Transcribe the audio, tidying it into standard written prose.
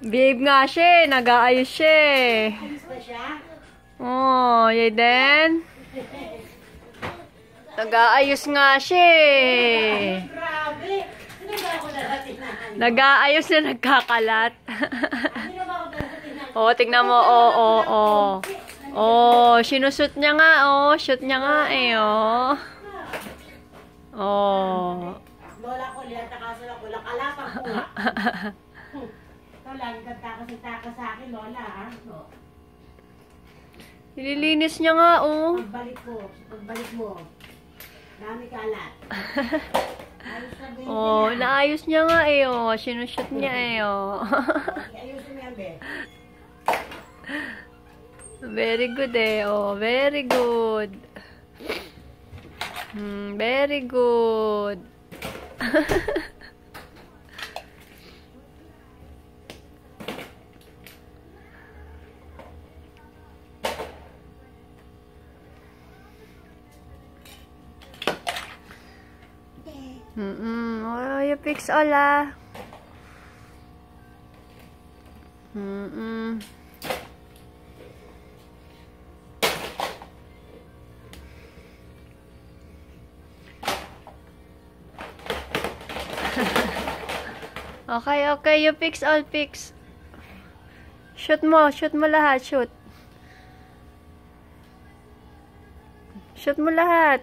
Babe nga siya, nag-aayos siya. Alis na siya? Oh, Yayden. Nag-aayos nga siya. Grabe! Sino ba ako nalatinahan? Nag-aayos na nagkakalat. Sino ba ako nalatinahan? Oh, tignan mo. Oh, sinushoot niya nga. Oh, shoot niya nga eh. Oh. Oh. Lola ko, lihat na kaso lang. Walang kalapang ko. Ito lang, takas sa akin, Lola. Ha? Nililinis niya nga, oh. Pagbalik mo. Dami kalat. Oh, naayos niya nga eh, oh. Sinushoot niya eh, oh. Ayusin mo yan, be. Very good eh, oh. Very good. Very good. Oh, you fix all ah. Okay, you fix all, fix. Shoot mo lahat, shoot. Shoot mo lahat.